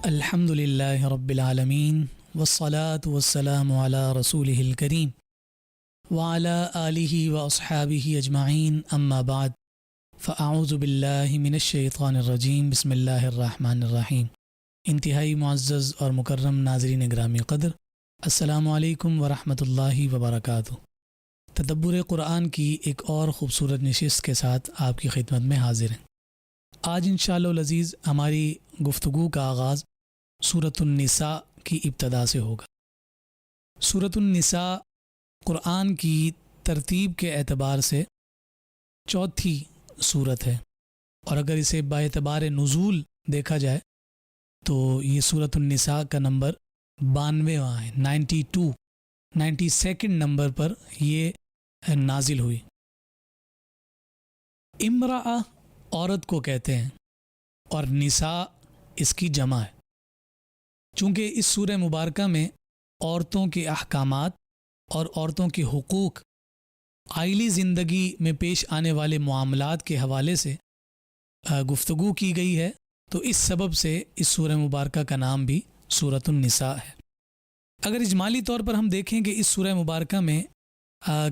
الحمد للہ رب العالمین والصلاة والسلام علی رسولہ الکریم وعلی آلہ واصحابہ اجمعین اما بعد فاعوذ باللہ من الشیطان الرجیم بسم اللہ الرحمن الرحیم۔ انتہائی معزز اور مکرم ناظرین گرامی قدر، السلام علیکم ورحمۃ اللہ وبرکاتہ۔ تدبر قرآن کی ایک اور خوبصورت نشست کے ساتھ آپ کی خدمت میں حاضر ہیں۔ آج انشاءاللہ العزیز ہماری گفتگو کا آغاز سورۃ النساء کی ابتدا سے ہوگا۔ سورۃ النساء قرآن کی ترتیب کے اعتبار سے چوتھی سورت ہے، اور اگر اسے باعتبار نزول دیکھا جائے تو یہ سورۃ النساء کا نمبر 92واں ہے، 92 نمبر پر یہ نازل ہوئی۔ امرأہ عورت کو کہتے ہیں اور نساء اس کی جمع ہے۔ چونکہ اس سورہ مبارکہ میں عورتوں کے احکامات اور عورتوں کے حقوق، آئلی زندگی میں پیش آنے والے معاملات کے حوالے سے گفتگو کی گئی ہے، تو اس سبب سے اس سورہ مبارکہ کا نام بھی سورۃ النساء ہے۔ اگر اجمالی طور پر ہم دیکھیں کہ اس سورہ مبارکہ میں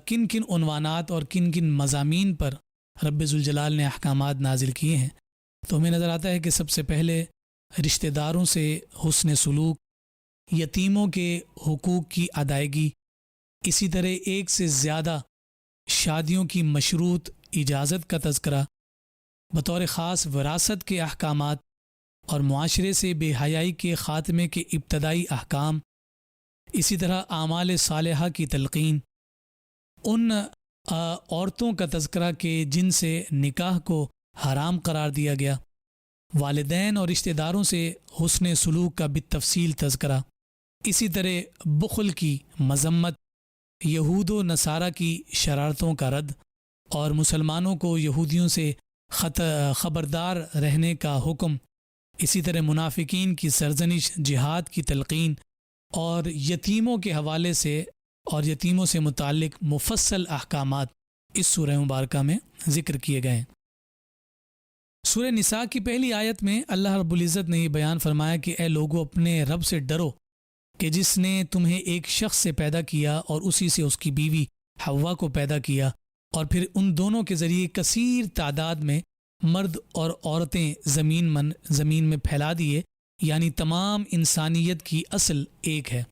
کن کن عنوانات اور کن کن مضامین پر رب ذوالجلال نے احکامات نازل کیے ہیں، تو ہمیں نظر آتا ہے کہ سب سے پہلے رشتہ داروں سے حسن سلوک، یتیموں کے حقوق کی ادائیگی، اسی طرح ایک سے زیادہ شادیوں کی مشروط اجازت کا تذکرہ، بطور خاص وراثت کے احکامات اور معاشرے سے بے حیائی کے خاتمے کے ابتدائی احکام، اسی طرح اعمال صالحہ کی تلقین، ان عورتوں کا تذکرہ کہ جن سے نکاح کو حرام قرار دیا گیا، والدین اور رشتہ داروں سے حسن سلوک کا بالتفصیل تذکرہ، اسی طرح بخل کی مذمت، یہود و نصارہ کی شرارتوں کا رد، اور مسلمانوں کو یہودیوں سے خبردار رہنے کا حکم، اسی طرح منافقین کی سرزنش، جہاد کی تلقین، اور یتیموں کے حوالے سے اور یتیموں سے متعلق مفصل احکامات اس سورہ مبارکہ میں ذکر کیے گئے ہیں۔ سورہ نساء کی پہلی آیت میں اللہ رب العزت نے یہ بیان فرمایا کہ اے لوگو، اپنے رب سے ڈرو کہ جس نے تمہیں ایک شخص سے پیدا کیا اور اسی سے اس کی بیوی حوا کو پیدا کیا، اور پھر ان دونوں کے ذریعے کثیر تعداد میں مرد اور عورتیں زمین میں پھیلا دیے، یعنی تمام انسانیت کی اصل ایک ہے۔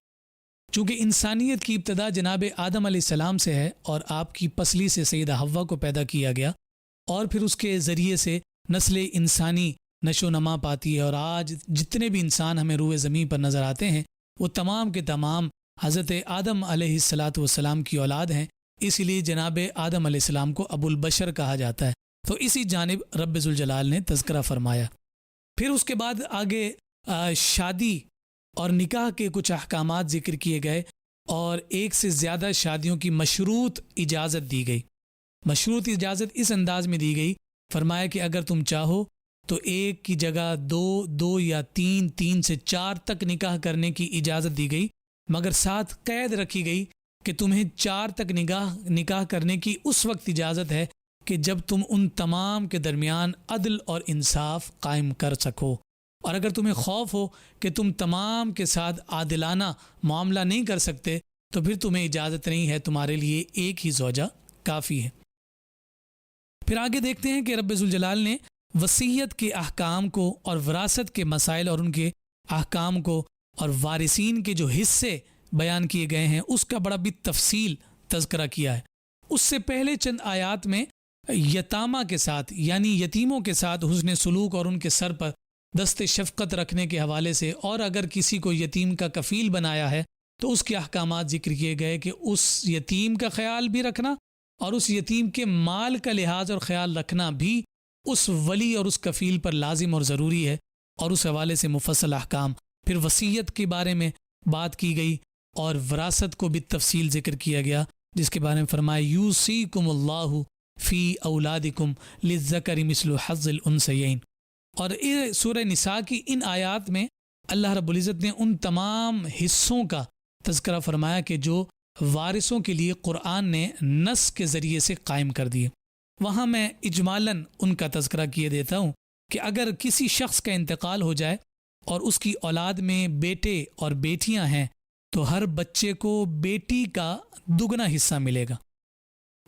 چونکہ انسانیت کی ابتدا جناب آدم علیہ السلام سے ہے، اور آپ کی پسلی سے سیدہ حوا کو پیدا کیا گیا، اور پھر اس کے ذریعے سے نسل انسانی نشو و نما پاتی ہے، اور آج جتنے بھی انسان ہمیں روئے زمین پر نظر آتے ہیں وہ تمام کے تمام حضرت آدم علیہ السلام کی اولاد ہیں، اسی لیے جناب آدم علیہ السلام کو ابو البشر کہا جاتا ہے۔ تو اسی جانب رب ذوالجلال نے تذکرہ فرمایا۔ پھر اس کے بعد آگے شادی اور نکاح کے کچھ احکامات ذکر کیے گئے، اور ایک سے زیادہ شادیوں کی مشروط اجازت دی گئی۔ مشروط اجازت اس انداز میں دی گئی، فرمایا کہ اگر تم چاہو تو ایک کی جگہ دو یا تین سے چار تک نکاح کرنے کی اجازت دی گئی، مگر ساتھ قید رکھی گئی کہ تمہیں 4 تک نکاح کرنے کی اس وقت اجازت ہے کہ جب تم ان تمام کے درمیان عدل اور انصاف قائم کر سکو، اور اگر تمہیں خوف ہو کہ تم تمام کے ساتھ عادلانہ معاملہ نہیں کر سکتے تو پھر تمہیں اجازت نہیں ہے، تمہارے لیے ایک ہی زوجہ کافی ہے۔ پھر آگے دیکھتے ہیں کہ رب ذوالجلال نے وصیت کے احکام کو اور وراثت کے مسائل اور ان کے احکام کو اور وارثین کے جو حصے بیان کیے گئے ہیں اس کا بڑا بالتفصیل تذکرہ کیا ہے۔ اس سے پہلے چند آیات میں یتامہ کے ساتھ، یعنی یتیموں کے ساتھ حسن سلوک اور ان کے سر پر دست شفقت رکھنے کے حوالے سے، اور اگر کسی کو یتیم کا کفیل بنایا ہے تو اس کے احکامات ذکر کیے گئے کہ اس یتیم کا خیال بھی رکھنا اور اس یتیم کے مال کا لحاظ اور خیال رکھنا بھی اس ولی اور اس کفیل پر لازم اور ضروری ہے، اور اس حوالے سے مفصل احکام۔ پھر وصیت کے بارے میں بات کی گئی اور وراثت کو بھی تفصیل ذکر کیا گیا، جس کے بارے میں فرمایا یوصیکم اللہ فی اولادکم للذکر مثل حظ الانثیین۔ اور سورہ نساء کی ان آیات میں اللہ رب العزت نے ان تمام حصوں کا تذکرہ فرمایا کہ جو وارثوں کے لیے قرآن نے نص کے ذریعے سے قائم کر دیے۔ وہاں میں اجمالاً ان کا تذکرہ کیے دیتا ہوں کہ اگر کسی شخص کا انتقال ہو جائے اور اس کی اولاد میں بیٹے اور بیٹیاں ہیں تو ہر بچے کو بیٹی کا دگنا حصہ ملے گا۔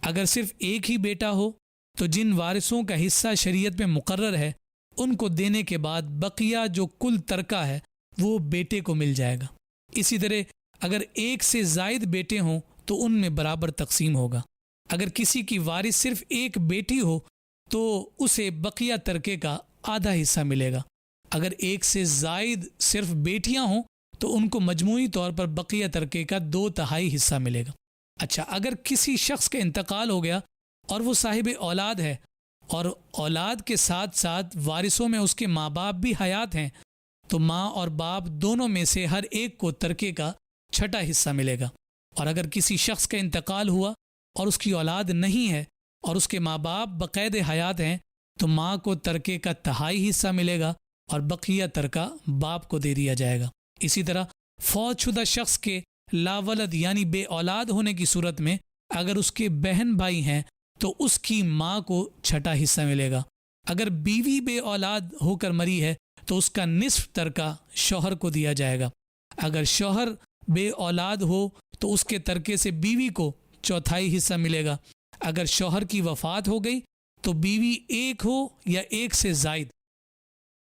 اگر صرف ایک ہی بیٹا ہو تو جن وارثوں کا حصہ شریعت میں مقرر ہے ان کو دینے کے بعد بقیہ جو کل ترکہ ہے وہ بیٹے کو مل جائے گا۔ اسی طرح اگر ایک سے زائد بیٹے ہوں تو ان میں برابر تقسیم ہوگا۔ اگر کسی کی وارث صرف ایک بیٹی ہو تو اسے بقیہ ترکے کا آدھا حصہ ملے گا۔ اگر ایک سے زائد صرف بیٹیاں ہوں تو ان کو مجموعی طور پر بقیہ ترکے کا 2/3 حصہ ملے گا۔ اچھا، اگر کسی شخص کا انتقال ہو گیا اور وہ صاحب اولاد ہے اور اولاد کے ساتھ ساتھ وارثوں میں اس کے ماں باپ بھی حیات ہیں تو ماں اور باپ دونوں میں سے ہر ایک کو ترکے کا 6واں حصہ ملے گا۔ اور اگر کسی شخص کا انتقال ہوا اور اس کی اولاد نہیں ہے اور اس کے ماں باپ بقید حیات ہیں تو ماں کو ترکے کا 1/3 حصہ ملے گا اور بقیہ ترکہ باپ کو دے دیا جائے گا۔ اسی طرح فوت شدہ شخص کے لا ولد یعنی بے اولاد ہونے کی صورت میں اگر اس کے بہن بھائی ہیں تو اس کی ماں کو 6واں حصہ ملے گا۔ اگر بیوی بے اولاد ہو کر مری ہے تو اس کا نصف ترکہ شوہر کو دیا جائے گا۔ اگر شوہر بے اولاد ہو تو اس کے ترکے سے بیوی کو 1/4 حصہ ملے گا۔ اگر شوہر کی وفات ہو گئی تو بیوی ایک ہو یا ایک سے زائد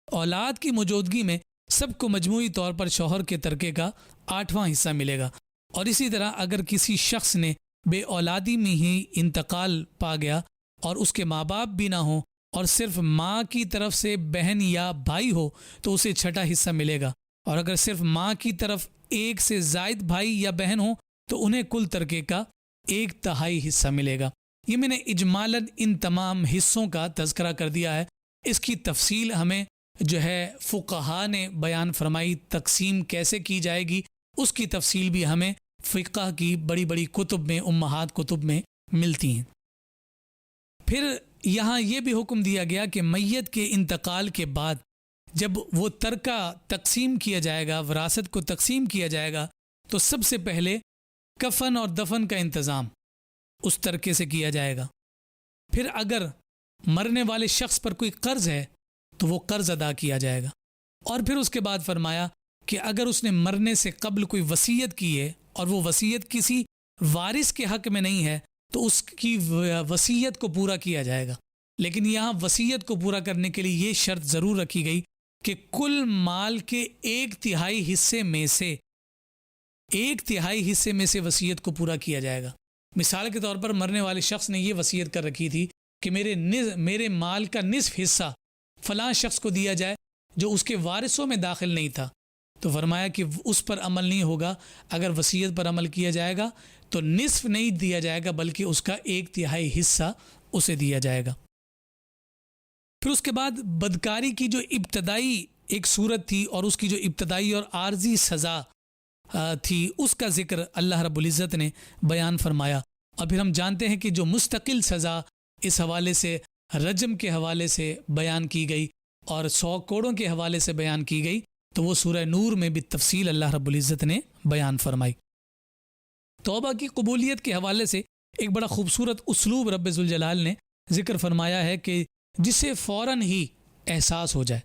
اولاد کی موجودگی میں سب کو مجموعی طور پر شوہر کے ترکے کا 8واں حصہ ملے گا۔ اور اسی طرح اگر کسی شخص نے بے اولادی میں ہی انتقال پا گیا اور اس کے ماں باپ بھی نہ ہوں اور صرف ماں کی طرف سے بہن یا بھائی ہو تو اسے 6واں حصہ ملے گا۔ اور اگر صرف ماں کی طرف ایک سے زائد بھائی یا بہن ہو تو انہیں کل ترکے کا 1/3 حصہ ملے گا۔ یہ میں نے اجمالاً ان تمام حصوں کا تذکرہ کر دیا ہے۔ اس کی تفصیل ہمیں جو ہے فقہا نے بیان فرمائی، تقسیم کیسے کی جائے گی اس کی تفصیل بھی ہمیں فقہ کی بڑی بڑی کتب میں، امہات کتب میں ملتی ہیں۔ پھر یہاں یہ بھی حکم دیا گیا کہ میت کے انتقال کے بعد جب وہ ترکہ تقسیم کیا جائے گا، وراثت کو تقسیم کیا جائے گا، تو سب سے پہلے کفن اور دفن کا انتظام اس ترکے سے کیا جائے گا۔ پھر اگر مرنے والے شخص پر کوئی قرض ہے تو وہ قرض ادا کیا جائے گا۔ اور پھر اس کے بعد فرمایا کہ اگر اس نے مرنے سے قبل کوئی وصیت کی ہے اور وہ وصیت کسی وارث کے حق میں نہیں ہے تو اس کی وصیت کو پورا کیا جائے گا۔ لیکن یہاں وصیت کو پورا کرنے کے لیے یہ شرط ضرور رکھی گئی کہ کل مال کے 1/3 حصے میں سے 1/3 حصے میں سے وصیت کو پورا کیا جائے گا۔ مثال کے طور پر مرنے والے شخص نے یہ وصیت کر رکھی تھی کہ میرے مال کا نصف حصہ فلاں شخص کو دیا جائے جو اس کے وارثوں میں داخل نہیں تھا، تو فرمایا کہ اس پر عمل نہیں ہوگا۔ اگر وصیت پر عمل کیا جائے گا تو نصف نہیں دیا جائے گا بلکہ اس کا 1/3 حصہ اسے دیا جائے گا۔ پھر اس کے بعد بدکاری کی جو ابتدائی ایک صورت تھی اور اس کی جو ابتدائی اور عارضی سزا تھی اس کا ذکر اللہ رب العزت نے بیان فرمایا۔ اور پھر ہم جانتے ہیں کہ جو مستقل سزا اس حوالے سے رجم کے حوالے سے بیان کی گئی اور 100 کوڑوں کے حوالے سے بیان کی گئی تو وہ سورہ نور میں بھی تفصیل اللہ رب العزت نے بیان فرمائی۔ توبہ کی قبولیت کے حوالے سے ایک بڑا خوبصورت اسلوب رب ذوالجلال نے ذکر فرمایا ہے کہ جسے فوراً ہی احساس ہو جائے،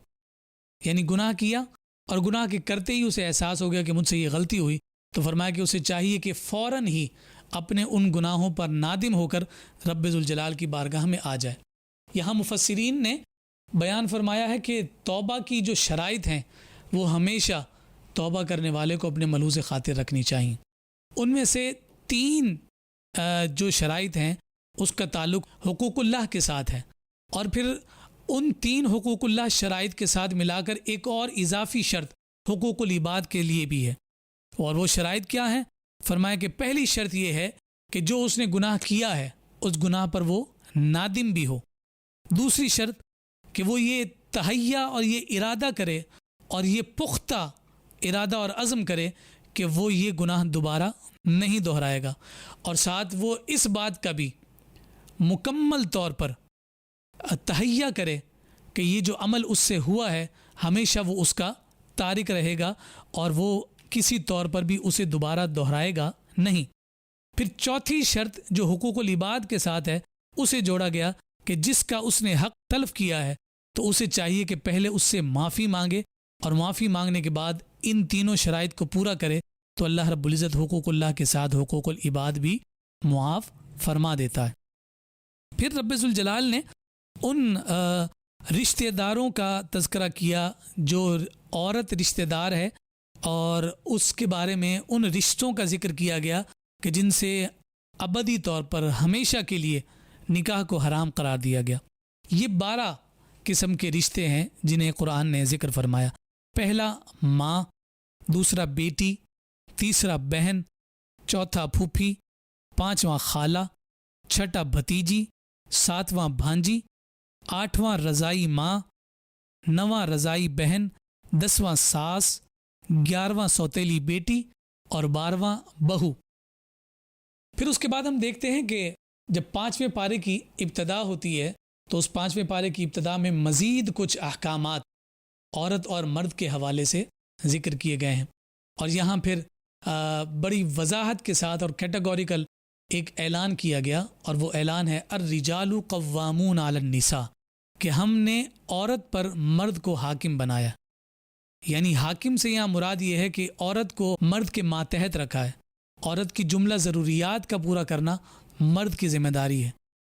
یعنی گناہ کیا اور گناہ کے کرتے ہی اسے احساس ہو گیا کہ مجھ سے یہ غلطی ہوئی، تو فرمایا کہ اسے چاہیے کہ فوراً ہی اپنے ان گناہوں پر نادم ہو کر رب ذوالجلال کی بارگاہ میں آ جائے۔ یہاں مفسرین نے بیان فرمایا ہے کہ توبہ کی جو شرائط ہیں وہ ہمیشہ توبہ کرنے والے کو اپنے ملحوظ خاطر رکھنی چاہیے۔ ان میں سے 3 جو شرائط ہیں اس کا تعلق حقوق اللہ کے ساتھ ہے، اور پھر ان 3 حقوق اللہ شرائط کے ساتھ ملا کر ایک اور اضافی شرط حقوق العباد کے لیے بھی ہے۔ اور وہ شرائط کیا ہیں؟ فرمایا کہ پہلی شرط یہ ہے کہ جو اس نے گناہ کیا ہے اس گناہ پر وہ نادم بھی ہو۔ دوسری شرط کہ وہ یہ تہیہ اور یہ ارادہ کرے اور یہ پختہ ارادہ اور عزم کرے کہ وہ یہ گناہ دوبارہ نہیں دہرائے گا، اور ساتھ وہ اس بات کا بھی مکمل طور پر تہیہ کرے کہ یہ جو عمل اس سے ہوا ہے ہمیشہ وہ اس کا تارک رہے گا اور وہ کسی طور پر بھی اسے دوبارہ دہرائے گا نہیں۔ پھر چوتھی شرط جو حقوق العباد کے ساتھ ہے اسے جوڑا گیا کہ جس کا اس نے حق تلف کیا ہے تو اسے چاہیے کہ پہلے اس سے معافی مانگے اور معافی مانگنے کے بعد ان تینوں شرائط کو پورا کرے تو اللہ رب العزت حقوق اللہ کے ساتھ حقوق العباد بھی معاف فرما دیتا ہے۔ پھر رب ذوالجلال نے ان رشتہ داروں کا تذکرہ کیا جو عورت رشتہ دار ہے، اور اس کے بارے میں ان رشتوں کا ذکر کیا گیا کہ جن سے ابدی طور پر ہمیشہ کے لیے نکاح کو حرام قرار دیا گیا۔ یہ 12 قسم کے رشتے ہیں جنہیں قرآن نے ذکر فرمایا۔ پہلا ماں، دوسرا بیٹی، تیسرا بہن، چوتھا پھوپھی، پانچواں خالہ، چھٹا بھتیجی، ساتواں بھانجی، آٹھواں رضائی ماں، نواں رضائی بہن، 10واں ساس، 11واں سوتیلی بیٹی اور 12واں بہو۔ پھر اس کے بعد ہم دیکھتے ہیں کہ جب 5ویں پارے کی ابتدا ہوتی ہے تو اس 5ویں پارے کی ابتدا میں مزید کچھ احکامات عورت اور مرد کے حوالے سے ذکر کیے گئے ہیں، اور یہاں پھر بڑی وضاحت کے ساتھ اور کیٹیگوریکل ایک اعلان کیا گیا، اور وہ اعلان ہے الرجال قوامون علی النساء، کہ ہم نے عورت پر مرد کو حاکم بنایا۔ یعنی حاکم سے یہاں مراد یہ ہے کہ عورت کو مرد کے ماتحت رکھا ہے، عورت کی جملہ ضروریات کا پورا کرنا مرد کی ذمہ داری ہے،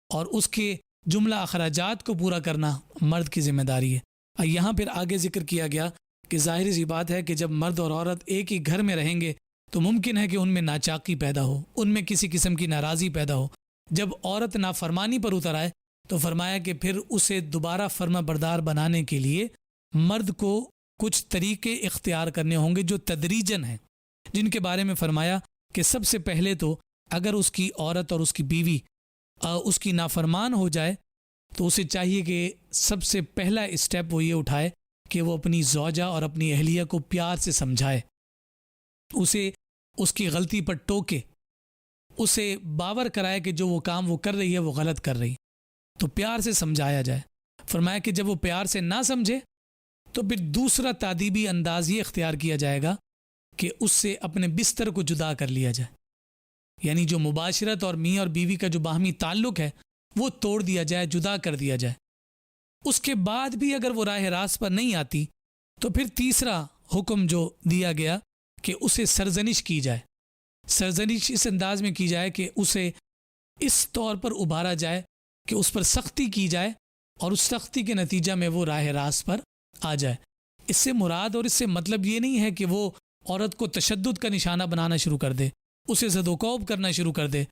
اور اس کے جملہ اخراجات کو پورا کرنا مرد کی ذمہ داری ہے۔ اور یہاں پھر آگے ذکر کیا گیا کہ ظاہری سی بات ہے کہ جب مرد اور عورت ایک ہی گھر میں رہیں گے تو ممکن ہے کہ ان میں ناچاقی پیدا ہو، ان میں کسی قسم کی ناراضی پیدا ہو۔ جب عورت نافرمانی پر اتر آئے تو فرمایا کہ پھر اسے دوبارہ فرما بردار بنانے کے لیے مرد کو کچھ طریقے اختیار کرنے ہوں گے جو تدریجن ہیں، جن کے بارے میں فرمایا کہ سب سے پہلے تو اگر اس کی عورت اور اس کی بیوی اس کی نافرمان ہو جائے تو اسے چاہیے کہ سب سے پہلا اسٹیپ وہ یہ اٹھائے کہ وہ اپنی زوجہ اور اپنی اہلیہ کو پیار سے سمجھائے، اسے اس کی غلطی پر ٹوکے، اسے باور کرائے کہ جو وہ کام وہ کر رہی ہے وہ غلط کر رہی، تو پیار سے سمجھایا جائے۔ فرمایا کہ جب وہ پیار سے نہ سمجھے تو پھر دوسرا تادیبی انداز یہ اختیار کیا جائے گا کہ اس سے اپنے بستر کو جدا کر لیا جائے، یعنی جو مباشرت اور میاں اور بیوی کا جو باہمی تعلق ہے وہ توڑ دیا جائے، جدا کر دیا جائے۔ اس کے بعد بھی اگر وہ راہ راست پر نہیں آتی تو پھر تیسرا حکم جو دیا گیا کہ اسے سرزنش کی جائے۔ سرزنش اس انداز میں کی جائے کہ اسے اس طور پر ابھارا جائے کہ اس پر سختی کی جائے، اور اس سختی کے نتیجہ میں وہ راہ راست پر آ جائے۔ اس سے مراد اور اس سے مطلب یہ نہیں ہے کہ وہ عورت کو تشدد کا نشانہ بنانا شروع کر دے، اسے زد و کوب کرنا شروع کر دے،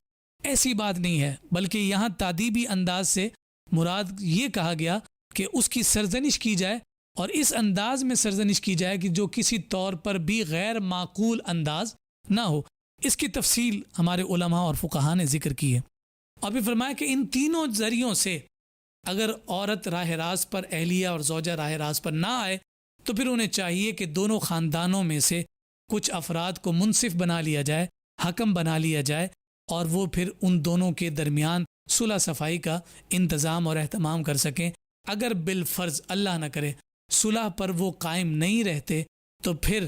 ایسی بات نہیں ہے، بلکہ یہاں تادیبی انداز سے مراد یہ کہا گیا کہ اس کی سرزنش کی جائے، اور اس انداز میں سرزنش کی جائے کہ جو کسی طور پر بھی غیر معقول انداز نہ ہو۔ اس کی تفصیل ہمارے علماء اور فقہاء نے ذکر کی ہے، اور بھی فرمایا کہ ان تینوں ذریعوں سے اگر عورت راہ راست پر، اہلیہ اور زوجہ راہ راست پر نہ آئے تو پھر انہیں چاہیے کہ دونوں خاندانوں میں سے کچھ افراد کو منصف بنا لیا جائے، حکم بنا لیا جائے، اور وہ پھر ان دونوں کے درمیان صلح صفائی کا انتظام اور اہتمام کر سکیں۔ اگر بالفرض اللہ نہ کرے صلح پر وہ قائم نہیں رہتے تو پھر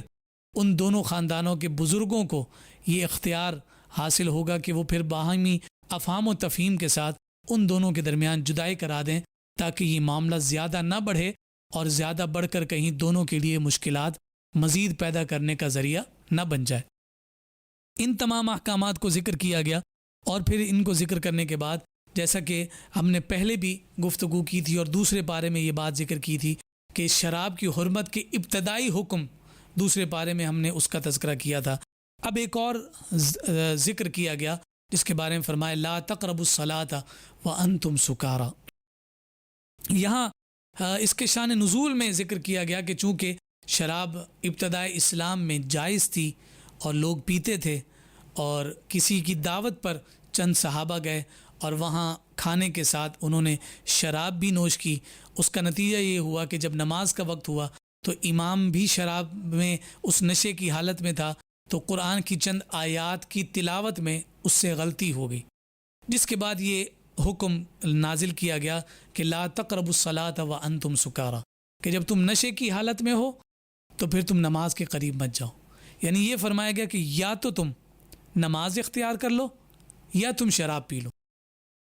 ان دونوں خاندانوں کے بزرگوں کو یہ اختیار حاصل ہوگا کہ وہ پھر باہمی افہام و تفہیم کے ساتھ ان دونوں کے درمیان جدائی کرا دیں، تاکہ یہ معاملہ زیادہ نہ بڑھے اور زیادہ بڑھ کر کہیں دونوں کے لیے مشکلات مزید پیدا کرنے کا ذریعہ نہ بن جائے۔ ان تمام احکامات کو ذکر کیا گیا، اور پھر ان کو ذکر کرنے کے بعد جیسا کہ ہم نے پہلے بھی گفتگو کی تھی اور دوسرے پارے میں یہ بات ذکر کی تھی کہ شراب کی حرمت کے ابتدائی حکم دوسرے پارے میں ہم نے اس کا تذکرہ کیا تھا۔ اب ایک اور ذکر کیا گیا جس کے بارے میں فرمایا لا تقربوا الصلاۃ وانتم سکارا۔ یہاں اس کے شان نزول میں ذکر کیا گیا کہ چونکہ شراب ابتدائی اسلام میں جائز تھی اور لوگ پیتے تھے، اور کسی کی دعوت پر چند صحابہ گئے اور وہاں کھانے کے ساتھ انہوں نے شراب بھی نوش کی، اس کا نتیجہ یہ ہوا کہ جب نماز کا وقت ہوا تو امام بھی شراب میں اس نشے کی حالت میں تھا، تو قرآن کی چند آیات کی تلاوت میں اس سے غلطی ہو گئی، جس کے بعد یہ حکم نازل کیا گیا کہ لا تقربوا الصلاۃ وانتم سکارا، کہ جب تم نشے کی حالت میں ہو تو پھر تم نماز کے قریب مت جاؤ۔ یعنی یہ فرمایا گیا کہ یا تو تم نماز اختیار کر لو یا تم شراب پی لو۔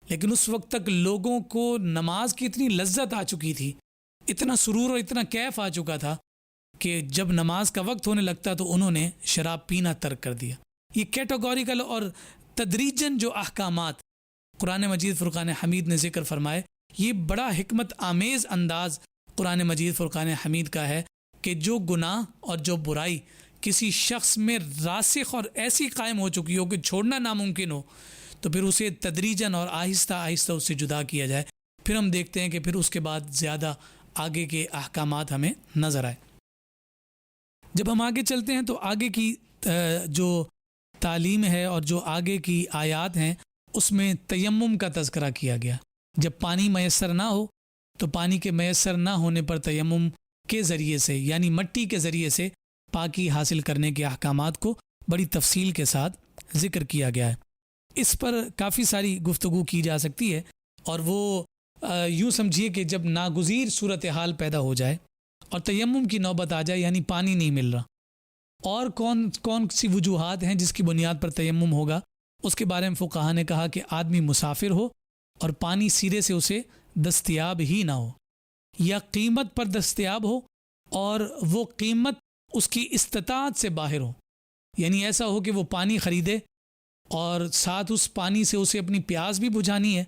لیکن اس وقت تک لوگوں کو نماز کی اتنی لذت آ چکی تھی، اتنا سرور اور اتنا کیف آ چکا تھا کہ جب نماز کا وقت ہونے لگتا تو انہوں نے شراب پینا ترک کر دیا۔ یہ کیٹاگوریکل اور تدریجاً جو احکامات قرآن مجید فرقان حمید نے ذکر فرمائے، یہ بڑا حکمت آمیز انداز قرآن مجید فرقان حمید کا ہے کہ جو گناہ اور جو برائی کسی شخص میں راسخ اور ایسی قائم ہو چکی ہو کہ چھوڑنا ناممکن ہو، تو پھر اسے تدریجاً اور آہستہ آہستہ اس سے جدا کیا جائے۔ پھر ہم دیکھتے ہیں کہ پھر اس کے بعد زیادہ آگے کے احکامات ہمیں نظر آئے۔ جب ہم آگے چلتے ہیں تو آگے کی جو تعلیم ہے اور جو آگے کی آیات ہیں اس میں تیمم کا تذکرہ کیا گیا۔ جب پانی میسر نہ ہو تو پانی کے میسر نہ ہونے پر تیمم کے ذریعے سے یعنی مٹی کے ذریعے سے پاکی حاصل کرنے کے احکامات کو بڑی تفصیل کے ساتھ ذکر کیا گیا ہے۔ اس پر کافی ساری گفتگو کی جا سکتی ہے، اور وہ یوں سمجھیے کہ جب ناگزیر صورتحال پیدا ہو جائے اور تیمم کی نوبت آ جائے، یعنی پانی نہیں مل رہا، اور کون سی وجوہات ہیں جس کی بنیاد پر تیمم ہوگا، اس کے بارے میں فقہا نے کہا کہ آدمی مسافر ہو اور پانی سرے سے اسے دستیاب ہی نہ ہو، یا قیمت پر دستیاب ہو اور وہ قیمت اس کی استطاعت سے باہر ہو، یعنی ایسا ہو کہ وہ پانی خریدے اور ساتھ اس پانی سے اسے اپنی پیاس بھی بجھانی ہے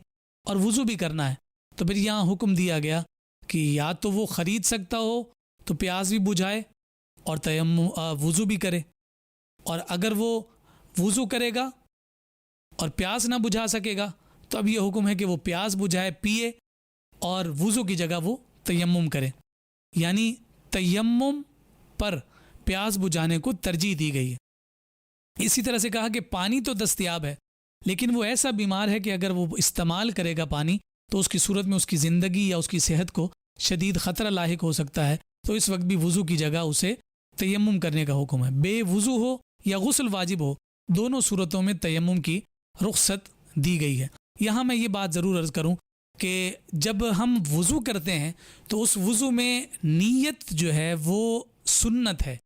اور وضو بھی کرنا ہے، تو پھر یہاں حکم دیا گیا کہ یا تو وہ خرید سکتا ہو تو پیاس بھی بجھائے اور وضو بھی کرے، اور اگر وہ وضو کرے گا اور پیاس نہ بجھا سکے گا تو اب یہ حکم ہے کہ وہ پیاس بجھائے، پیے، اور وضو کی جگہ وہ تیمم کرے، یعنی تیمم پر پیاس بجھانے کو ترجیح دی گئی ہے۔ اسی طرح سے کہا کہ پانی تو دستیاب ہے، لیکن وہ ایسا بیمار ہے کہ اگر وہ استعمال کرے گا پانی تو اس کی صورت میں اس کی زندگی یا اس کی صحت کو شدید خطرہ لاحق ہو سکتا ہے، تو اس وقت بھی وضو کی جگہ اسے تیمم کرنے کا حکم ہے۔ بے وضو ہو یا غسل واجب ہو، دونوں صورتوں میں تیمم کی رخصت دی گئی ہے۔ یہاں میں یہ بات ضرور عرض کروں کہ جب ہم وضو کرتے ہیں تو اس وضو میں نیت جو ہے وہ سنت ہے،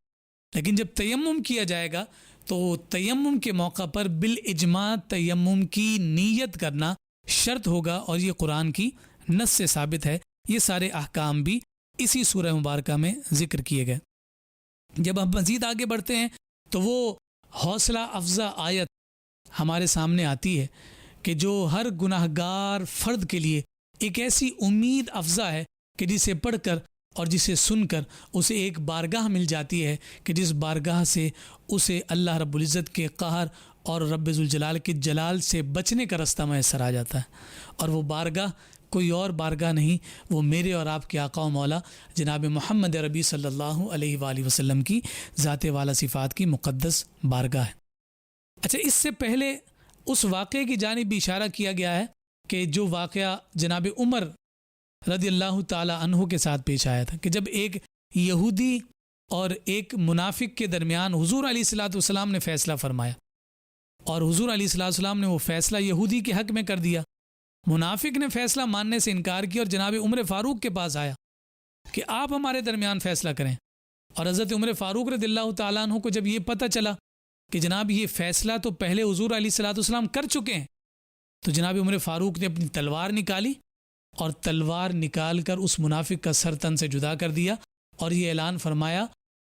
لیکن جب تیمم کیا جائے گا تو تیمم کے موقع پر بالاجماع تیمم کی نیت کرنا شرط ہوگا، اور یہ قرآن کی نص سے ثابت ہے۔ یہ سارے احکام بھی اسی سورہ مبارکہ میں ذکر کیے گئے۔ جب ہم مزید آگے بڑھتے ہیں تو وہ حوصلہ افزا آیت ہمارے سامنے آتی ہے کہ جو ہر گناہ گار فرد کے لیے ایک ایسی امید افزا ہے کہ جسے پڑھ کر اور جسے سن کر اسے ایک بارگاہ مل جاتی ہے کہ جس بارگاہ سے اسے اللہ رب العزت کے قہر اور رب ذوالجلال کے جلال سے بچنے کا رستہ میسر آ جاتا ہے، اور وہ بارگاہ کوئی اور بارگاہ نہیں، وہ میرے اور آپ کے آقا و مولا جناب محمد ربی صلی اللہ علیہ وآلہ وسلم کی ذات والا صفات کی مقدس بارگاہ ہے۔ اچھا، اس سے پہلے اس واقعے کی جانب بھی اشارہ کیا گیا ہے کہ جو واقعہ جناب عمر رضی اللہ تعالی عنہ کے ساتھ پیش آیا تھا، کہ جب ایک یہودی اور ایک منافق کے درمیان حضور علیہ الصلوۃ والسلام نے فیصلہ فرمایا، اور حضور علیہ الصلوۃ والسلام نے وہ فیصلہ یہودی کے حق میں کر دیا، منافق نے فیصلہ ماننے سے انکار کیا اور جناب عمر فاروق کے پاس آیا کہ آپ ہمارے درمیان فیصلہ کریں، اور حضرت عمر فاروق رضی اللہ تعالیٰ عنہ کو جب یہ پتہ چلا کہ جناب یہ فیصلہ تو پہلے حضور علیہ الصلوۃ والسلام کر چکے ہیں، تو جناب عمر فاروق نے اپنی تلوار نکالی اور تلوار نکال کر اس منافق کا سر تن سے جدا کر دیا، اور یہ اعلان فرمایا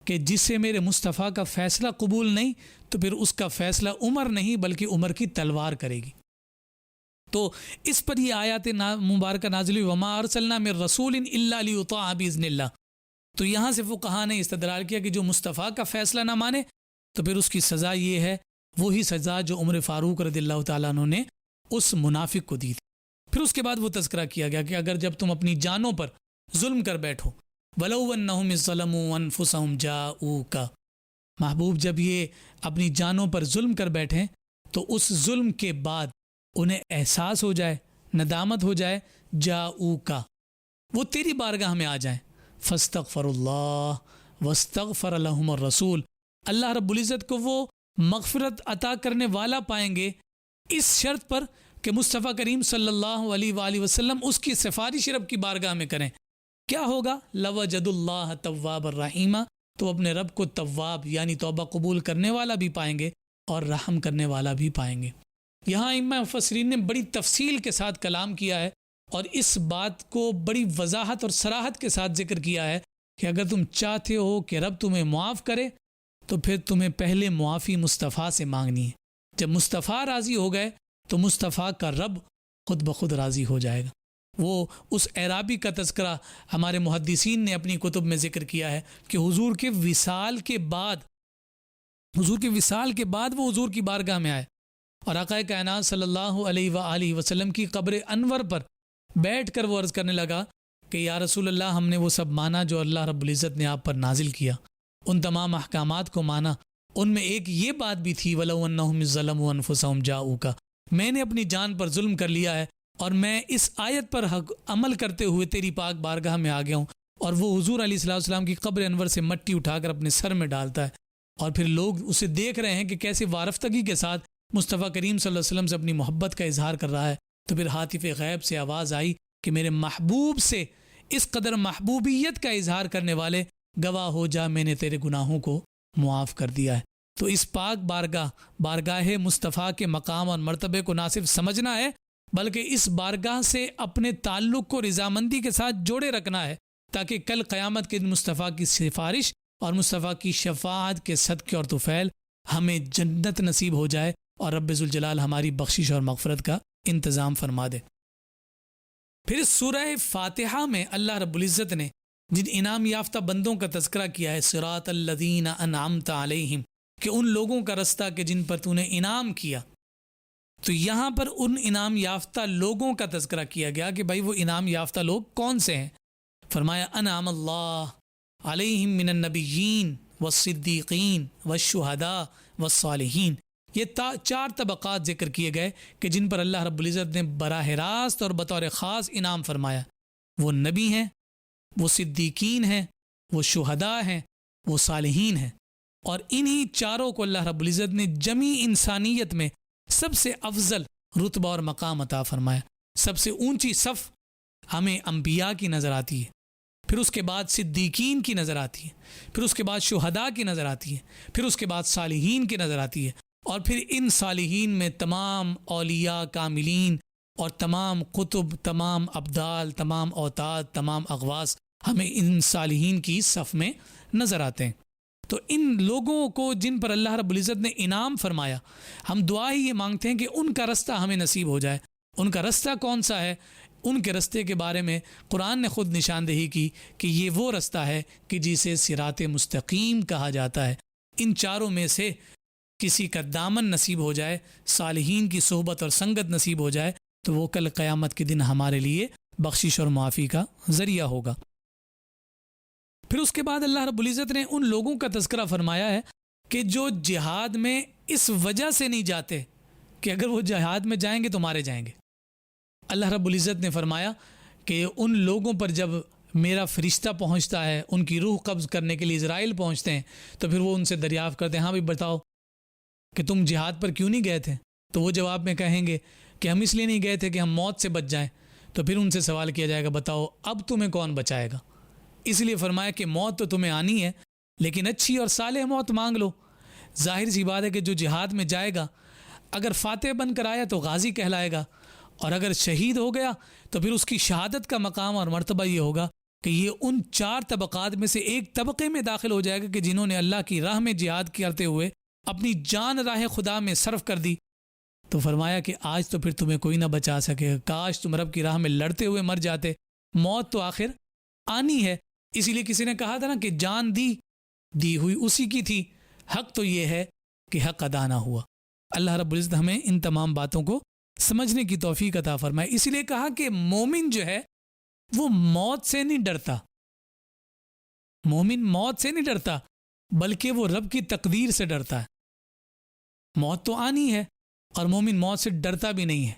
کہ جسے میرے مصطفیٰ کا فیصلہ قبول نہیں تو پھر اس کا فیصلہ عمر نہیں بلکہ عمر کی تلوار کرے گی۔ تو اس پر یہ آیات مبارکہ نازل ہوئی، وما ارسلنا من رسول الا لیطاع باذن اللہ۔ تو یہاں سے فقہا نے استدلال کیا کہ جو مصطفیٰ کا فیصلہ نہ مانے تو پھر اس کی سزا یہ ہے، وہی سزا جو عمر فاروق رضی اللہ تعالیٰ عنہ نے اس منافق کو دی تھی۔ پھر اس کے بعد وہ تذکرہ کیا گیا کہ اگر جب تم اپنی جانوں پر ظلم کر بیٹھو، وَلَوْ أَنَّهُمْ ظَلَمُوا أَنفُسَهُمْ جَاءُوكَ، محبوب جب یہ اپنی جانوں پر ظلم کر بیٹھیں تو اس ظلم کے بعد انہیں احساس ہو جائے، ندامت ہو جائے، جَاءُوكَ، وہ تیری بارگاہ میں آ جائیں، فَاسْتَغْفَرُ اللَّهَ وَاسْتَغْفَرَ لَهُمُ الرَّسُولُ، اللہ رب العزت کو وہ مغفرت عطا کرنے والا پائیں گے، اس شرط پر کہ مصطفیٰ کریم صلی اللہ علیہ وآلہ وسلم اس کی سفارش رب کی بارگاہ میں کریں۔ کیا ہوگا؟ لَوَجَدُ اللَّهَ تَوَّابًا رَحِيمًا، تو اپنے رب کو تواب یعنی توبہ قبول کرنے والا بھی پائیں گے اور رحم کرنے والا بھی پائیں گے۔ یہاں ائمہ مفسرین نے بڑی تفصیل کے ساتھ کلام کیا ہے اور اس بات کو بڑی وضاحت اور صراحت کے ساتھ ذکر کیا ہے کہ اگر تم چاہتے ہو کہ رب تمہیں معاف کرے تو پھر تمہیں پہلے معافی مصطفیٰ سے مانگنی ہے. جب مصطفیٰ راضی ہو گئے تو مصطفیٰ کا رب خود بخود راضی ہو جائے گا. وہ اس اعرابی کا تذکرہ ہمارے محدثین نے اپنی کتب میں ذکر کیا ہے کہ حضور کے وصال کے بعد وہ حضور کی بارگاہ میں آئے اور آقا کائنات صلی اللہ علیہ وآلہ وسلم کی قبر انور پر بیٹھ کر وہ عرض کرنے لگا کہ یا رسول اللہ، ہم نے وہ سب مانا جو اللہ رب العزت نے آپ پر نازل کیا، ان تمام احکامات کو مانا. ان میں ایک یہ بات بھی تھی وَلَوْ أَنَّهُمْ ظَلَمُوا أَنفُسَهُمْ جَاءُوكَ، میں نے اپنی جان پر ظلم کر لیا ہے اور میں اس آیت پر عمل کرتے ہوئے تیری پاک بارگاہ میں آ گیا ہوں. اور وہ حضور علیہ السلام کی قبر انور سے مٹی اٹھا کر اپنے سر میں ڈالتا ہے اور پھر لوگ اسے دیکھ رہے ہیں کہ کیسے وارفتگی کے ساتھ مصطفیٰ کریم صلی اللہ علیہ وسلم سے اپنی محبت کا اظہار کر رہا ہے. تو پھر ہاتف غیب سے آواز آئی کہ میرے محبوب سے اس قدر محبوبیت کا اظہار کرنے والے گواہ ہو جا، میں نے تیرے گناہوں کو معاف کر دیا ہے. تو اس پاک بارگاہ مصطفیٰ کے مقام اور مرتبے کو نہ صرف سمجھنا ہے بلکہ اس بارگاہ سے اپنے تعلق کو رضامندی کے ساتھ جوڑے رکھنا ہے تاکہ کل قیامت کے دن مصطفیٰ کی سفارش اور مصطفیٰ کی شفاعت کے صدقے اور طفیل ہمیں جنت نصیب ہو جائے اور رب ذوالجلال ہماری بخشش اور مغفرت کا انتظام فرما دے. پھر سورہ فاتحہ میں اللہ رب العزت نے جن انعام یافتہ بندوں کا تذکرہ کیا ہے، صراط الذین انعمت علیہم، کہ ان لوگوں کا رستہ کہ جن پر تو نے انعام کیا. تو یہاں پر ان انعام یافتہ لوگوں کا تذکرہ کیا گیا کہ بھائی وہ انعام یافتہ لوگ کون سے ہیں. فرمایا انعم اللہ علیہم من النبیین والصدیقین والشہداء والصالحین. یہ 4 طبقات ذکر کیے گئے کہ جن پر اللہ رب العزت نے براہ راست اور بطور خاص انعام فرمایا. وہ نبی ہیں، وہ صدیقین ہیں، وہ شہداء ہیں، وہ صالحین ہیں. اور انہی چاروں کو اللہ رب العزت نے جمی انسانیت میں سب سے افضل رتبہ اور مقام عطا فرمایا. سب سے اونچی صف ہمیں انبیاء کی نظر آتی ہے، پھر اس کے بعد صدیقین کی نظر آتی ہے، پھر اس کے بعد شہداء کی نظر آتی ہے، پھر اس کے بعد صالحین کی نظر آتی ہے، اور پھر ان صالحین میں تمام اولیاء کاملین اور تمام قطب، تمام ابدال، تمام اوتاد، تمام اغواس ہمیں ان صالحین کی صف میں نظر آتے ہیں. تو ان لوگوں کو جن پر اللہ رب العزت نے انعام فرمایا، ہم دعا ہی یہ مانگتے ہیں کہ ان کا رستہ ہمیں نصیب ہو جائے. ان کا رستہ کون سا ہے؟ ان کے رستے کے بارے میں قرآن نے خود نشاندہی کی کہ یہ وہ رستہ ہے کہ جسے صراط مستقیم کہا جاتا ہے. ان چاروں میں سے کسی کا دامن نصیب ہو جائے، صالحین کی صحبت اور سنگت نصیب ہو جائے، تو وہ کل قیامت کے دن ہمارے لیے بخشش اور معافی کا ذریعہ ہوگا. پھر اس کے بعد اللہ رب العزت نے ان لوگوں کا تذکرہ فرمایا ہے کہ جو جہاد میں اس وجہ سے نہیں جاتے کہ اگر وہ جہاد میں جائیں گے تو مارے جائیں گے. اللہ رب العزت نے فرمایا کہ ان لوگوں پر جب میرا فرشتہ پہنچتا ہے، ان کی روح قبض کرنے کے لیے اسرائیل پہنچتے ہیں، تو پھر وہ ان سے دریافت کرتے ہیں ہاں بھی بتاؤ کہ تم جہاد پر کیوں نہیں گئے تھے؟ تو وہ جواب میں کہیں گے کہ ہم اس لیے نہیں گئے تھے کہ ہم موت سے بچ جائیں. تو پھر ان سے سوال کیا جائے گا بتاؤ اب تمہیں کون بچائے گا؟ اس لیے فرمایا کہ موت تو تمہیں آنی ہے لیکن اچھی اور صالح موت مانگ لو. ظاہر سی بات ہے کہ جو جہاد میں جائے گا اگر فاتح بن کر آیا تو غازی کہلائے گا، اور اگر شہید ہو گیا تو پھر اس کی شہادت کا مقام اور مرتبہ یہ ہوگا کہ یہ ان 4 طبقات میں سے ایک طبقے میں داخل ہو جائے گا کہ جنہوں نے اللہ کی راہ میں جہاد کرتے ہوئے اپنی جان راہ خدا میں صرف کر دی. تو فرمایا کہ آج تو پھر تمہیں کوئی نہ بچا سکے، کاش تم رب کی راہ میں لڑتے ہوئے مر جاتے. موت تو آخر آنی ہے. اسی لیے کسی نے کہا تھا نا کہ جان دی ہوئی اسی کی تھی، حق تو یہ ہے کہ حق ادا نہ ہوا. اللہ رب العزت ہمیں ان تمام باتوں کو سمجھنے کی توفیق عطا فرمائے. اسی لیے کہا کہ مومن جو ہے وہ موت سے نہیں ڈرتا، مومن موت سے نہیں ڈرتا بلکہ وہ رب کی تقدیر سے ڈرتا ہے. موت تو آنی ہے اور مومن موت سے ڈرتا بھی نہیں ہے،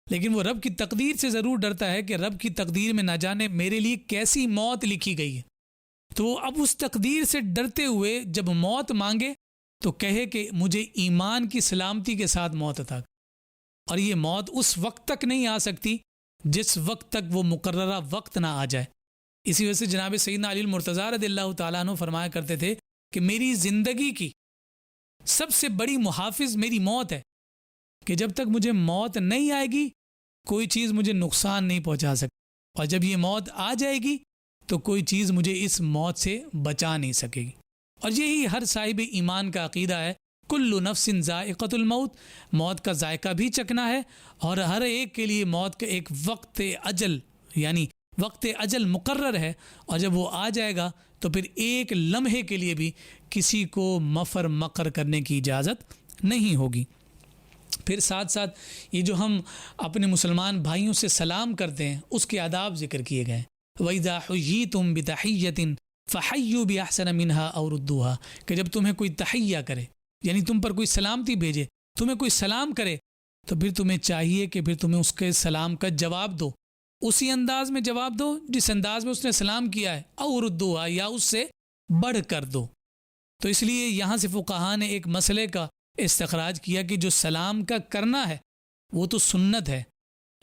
لیکن وہ رب کی تقدیر سے ضرور ڈرتا ہے کہ رب کی تقدیر میں نہ جانے میرے لیے کیسی موت لکھی گئی ہے. تو وہ اب اس تقدیر سے ڈرتے ہوئے جب موت مانگے تو کہے کہ مجھے ایمان کی سلامتی کے ساتھ موت عطا کر. اور یہ موت اس وقت تک نہیں آ سکتی جس وقت تک وہ مقررہ وقت نہ آ جائے. اسی وجہ سے جناب سیدنا علی المرتضیٰ رضی اللہ تعالیٰ عنہ فرمایا کرتے تھے کہ میری زندگی کی سب سے بڑی محافظ میری موت ہے، کہ جب تک مجھے موت نہیں آئے گی کوئی چیز مجھے نقصان نہیں پہنچا سکتی، اور جب یہ موت آ جائے گی تو کوئی چیز مجھے اس موت سے بچا نہیں سکے گی۔ اور یہی ہر صاحب ایمان کا عقیدہ ہے، کل نفس ذائقۃ الموت، موت کا ذائقہ بھی چکھنا ہے، اور ہر ایک کے لیے موت کا ایک وقت اجل یعنی وقت اجل مقرر ہے، اور جب وہ آ جائے گا تو پھر ایک لمحے کے لیے بھی کسی کو مفر مقر کرنے کی اجازت نہیں ہوگی۔ پھر ساتھ ساتھ یہ جو ہم اپنے مسلمان بھائیوں سے سلام کرتے ہیں اس کے آداب ذکر کیے گئے ہیں۔ وَإِذَا حُيِّيتُم بِتَحِيَّةٍ فَحَيُّوا بِأَحْسَنَ مِنْهَا أَوْ رُدُّوهَا، کہ جب تمہیں کوئی تحیہ کرے یعنی تم پر کوئی سلامتی بھیجے، تمہیں کوئی سلام کرے، تو پھر تمہیں چاہیے کہ پھر تمہیں اس کے سلام کا جواب دو، اسی انداز میں جواب دو جس انداز میں اس نے سلام کیا ہے، او ردوہا، یا اس سے بڑھ کر دو۔ تو اس لیے یہاں سے فقہا نے ایک مسئلے کا استخراج کیا کہ جو سلام کا کرنا ہے وہ تو سنت ہے،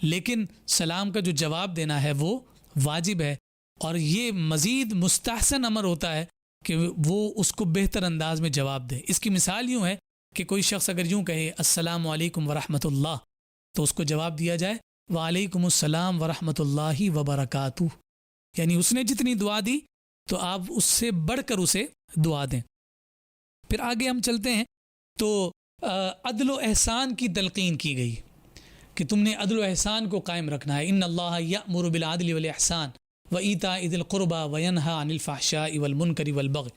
لیکن سلام کا جو جواب دینا ہے وہ واجب ہے، اور یہ مزید مستحسن امر ہوتا ہے کہ وہ اس کو بہتر انداز میں جواب دے۔ اس کی مثال یوں ہے کہ کوئی شخص اگر یوں کہے السلام علیکم ورحمۃ اللہ، تو اس کو جواب دیا جائے وعلیکم السلام ورحمۃ اللہ وبرکاتہ، یعنی اس نے جتنی دعا دی تو آپ اس سے بڑھ کر اسے دعا دیں۔ پھر آگے ہم چلتے ہیں تو عدل و احسان کی تلقین کی گئی کہ تم نے عدل و احسان کو قائم رکھنا ہے۔ ان اللہ یأمر بالعدل والاحسان وایتاء ذی القربى وینہی عن الفحشاء والمنکر والبغی،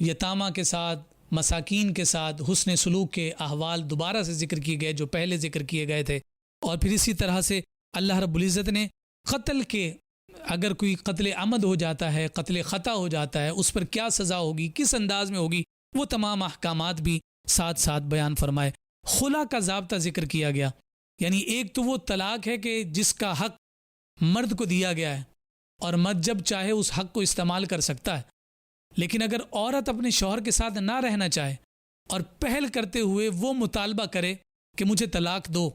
یتامہ کے ساتھ، مساکین کے ساتھ حسن سلوک کے احوال دوبارہ سے ذکر کیے گئے جو پہلے ذکر کیے گئے تھے، اور پھر اسی طرح سے اللہ رب العزت نے قتل کے، اگر کوئی قتل عمد ہو جاتا ہے، قتل خطا ہو جاتا ہے، اس پر کیا سزا ہوگی، کس انداز میں ہوگی، وہ تمام احکامات بھی ساتھ ساتھ بیان فرمائے۔ خلا کا ضابطہ ذکر کیا گیا، یعنی ایک تو وہ طلاق ہے کہ جس کا حق مرد کو دیا گیا ہے اور مرد جب چاہے اس حق کو استعمال کر سکتا ہے، لیکن اگر عورت اپنے شوہر کے ساتھ نہ رہنا چاہے اور پہل کرتے ہوئے وہ مطالبہ کرے کہ مجھے طلاق دو،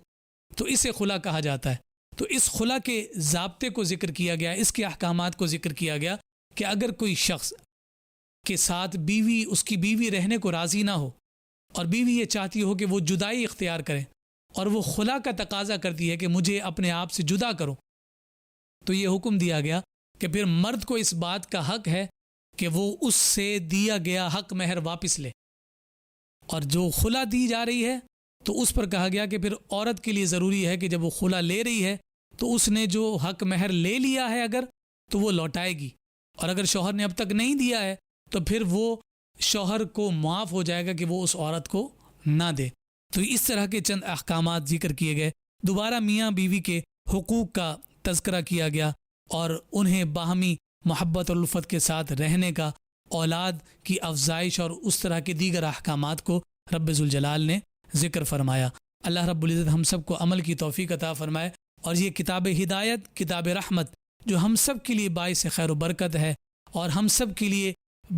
تو اسے خلا کہا جاتا ہے۔ تو اس خلا کے ضابطے کو ذکر کیا گیا، اس کے احکامات کو ذکر کیا گیا کہ اگر کوئی شخص کے ساتھ بیوی، اس کی بیوی رہنے کو راضی نہ ہو اور بیوی یہ چاہتی ہو کہ وہ جدائی اختیار کرے اور وہ خلا کا تقاضا کرتی ہے کہ مجھے اپنے آپ سے جدا کرو، تو یہ حکم دیا گیا کہ پھر مرد کو اس بات کا حق ہے کہ وہ اس سے دیا گیا حق مہر واپس لے، اور جو خلا دی جا رہی ہے تو اس پر کہا گیا کہ پھر عورت کے لیے ضروری ہے کہ جب وہ خلا لے رہی ہے تو اس نے جو حق مہر لے لیا ہے اگر، تو وہ لوٹائے گی، اور اگر شوہر نے اب تک نہیں دیا ہے تو پھر وہ شوہر کو معاف ہو جائے گا کہ وہ اس عورت کو نہ دے۔ تو اس طرح کے چند احکامات ذکر کیے گئے۔ دوبارہ میاں بیوی کے حقوق کا تذکرہ کیا گیا اور انہیں باہمی محبت اور الفت کے ساتھ رہنے کا، اولاد کی افزائش اور اس طرح کے دیگر احکامات کو رب ذوالجلال نے ذکر فرمایا۔ اللہ رب العزت ہم سب کو عمل کی توفیق عطا فرمائے، اور یہ کتاب ہدایت، کتاب رحمت جو ہم سب کے لیے باعث خیر و برکت ہے اور ہم سب کے لیے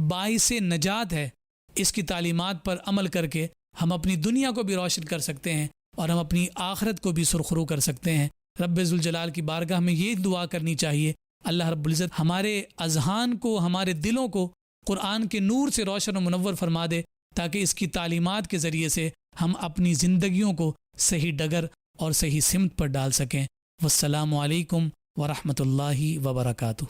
باعث نجات ہے، اس کی تعلیمات پر عمل کر کے ہم اپنی دنیا کو بھی روشن کر سکتے ہیں اور ہم اپنی آخرت کو بھی سرخرو کر سکتے ہیں۔ رب ذوالجلال کی بارگاہ میں یہ دعا کرنی چاہیے، اللہ رب العزت ہمارے اذہان کو، ہمارے دلوں کو قرآن کے نور سے روشن و منور فرما دے، تاکہ اس کی تعلیمات کے ذریعے سے ہم اپنی زندگیوں کو صحیح ڈگر اور صحیح سمت پر ڈال سکیں۔ والسلام علیکم ورحمۃ اللہ وبرکاتہ۔